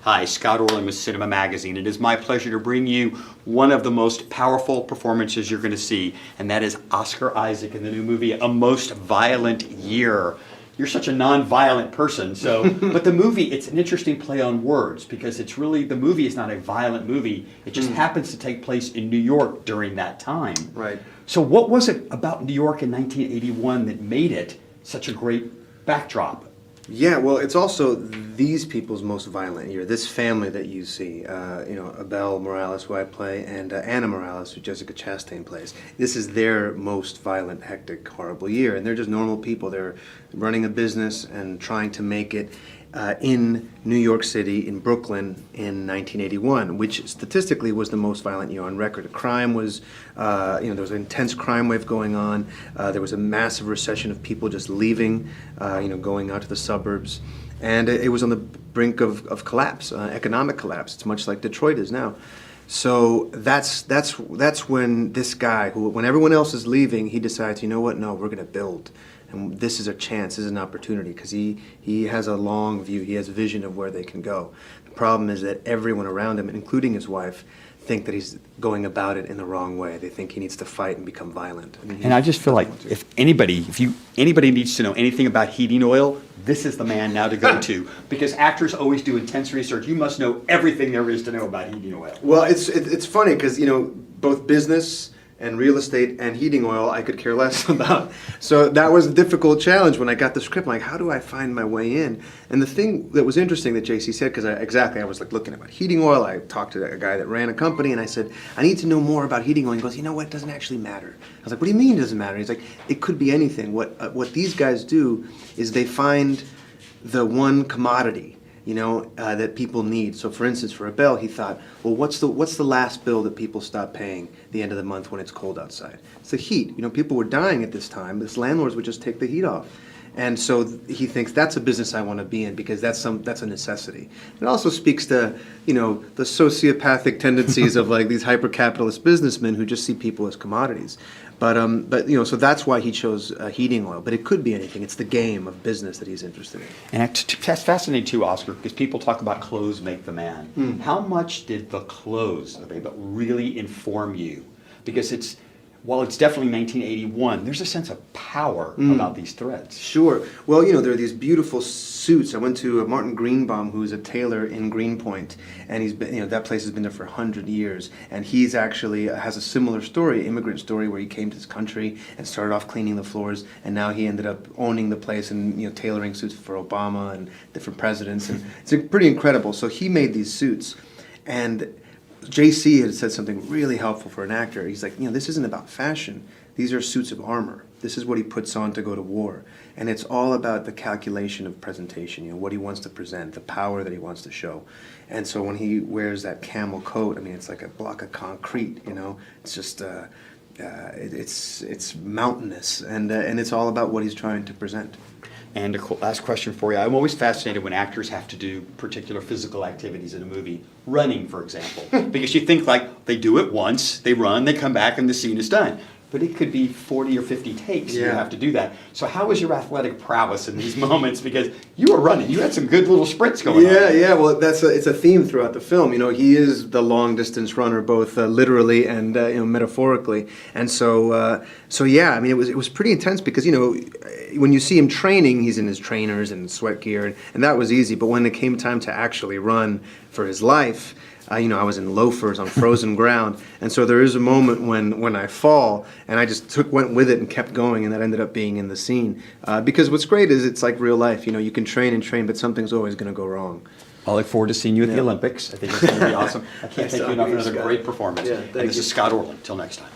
Hi, Scott Orlin with CINEMA-Magazin. It is my pleasure to bring you one of the most powerful performances you're going to see, and that is Oscar Isaac in the new movie, A Most Violent Year. You're such a non-violent person, but the movie, it's an interesting play on words, because it's really, the movie is not a violent movie. It just happens to take place in New York during that time. Right. So what was it about New York in 1981 that made it such a great backdrop? Yeah, well, it's also these people's most violent year. This family that you see, Abel Morales, who I play, and Anna Morales, who Jessica Chastain plays. This is their most violent, hectic, horrible year, and they're just normal people. They're running a business and trying to make it in New York City, in Brooklyn, in 1981, which statistically was the most violent year on record. Crime was, there was an intense crime wave going on. There was a massive recession of people just leaving, going out to the suburbs. And it was on the brink of collapse, economic collapse. It's much like Detroit is now. So that's when this guy, when everyone else is leaving, he decides, you know what, no, we're going to build. And this is a chance, this is an opportunity, because he has a long view, he has a vision of where they can go. The problem is that everyone around him, including his wife, think that he's going about it in the wrong way. They think he needs to fight and become violent. And I just feel like if anybody needs to know anything about heating oil, this is the man now to go to, because actors always do intense research. You must know everything there is to know about heating oil. Well, it's funny, because both business and real estate and heating oil I could care less about. So that was a difficult challenge when I got the script. I'm like, how do I find my way in? And the thing that was interesting that JC said, because I was like looking about heating oil. I talked to a guy that ran a company, and I said, I need to know more about heating oil. And he goes, you know what, it doesn't actually matter. I was like, what do you mean it doesn't matter? He's like, it could be anything. What these guys do is they find the one commodity that people need. So for instance, for Abel, he thought, well, what's the last bill that people stop paying the end of the month when it's cold outside? It's the heat. People were dying at this time. This landlords would just take the heat off. And so he thinks that's a business I want to be in, because that's a necessity. It also speaks to, the sociopathic tendencies of like these hyper-capitalist businessmen who just see people as commodities. But so that's why he chose heating oil. But it could be anything. It's the game of business that he's interested in. And that's fascinating too, Oscar, because people talk about clothes make the man. How much did the clothes of Abel really inform you? Because while it's definitely 1981, there's a sense of power about these threads. Sure. Well, there are these beautiful suits. I went to Martin Greenbaum, who's a tailor in Greenpoint, and he's been, that place has been there for 100 years. And he's actually has a similar story, immigrant story, where he came to this country and started off cleaning the floors, and now he ended up owning the place and tailoring suits for Obama and different presidents, and it's pretty incredible. So he made these suits, and JC had said something really helpful for an actor. He's like, this isn't about fashion. These are suits of armor. This is what he puts on to go to war. And it's all about the calculation of presentation, what he wants to present, the power that he wants to show. And so when he wears that camel coat, it's like a block of concrete, It's just, it's mountainous, and it's all about what he's trying to present. And a last question for you. I'm always fascinated when actors have to do particular physical activities in a movie. Running, for example. Because you think like they do it once, they run, they come back, and the scene is done. But it could be 40 or 50 takes you have to do that. So how is your athletic prowess in these moments? Because you were running. You had some good little sprints going on. Yeah. Well, it's a theme throughout the film. He is the long distance runner, both literally and metaphorically. And so yeah. It was pretty intense, because when you see him training, he's in his trainers and sweat gear, and that was easy. But when it came time to actually run for his life, I was in loafers on frozen ground, and so there is a moment when I fall, and I just went with it and kept going, and that ended up being in the scene. Because what's great is it's like real life. You can train and train, but something's always going to go wrong. I look forward to seeing you at the Olympics. I think it's going to be awesome. I can't thank you enough for another great performance. Yeah, and this is Scott Orlin. Till next time.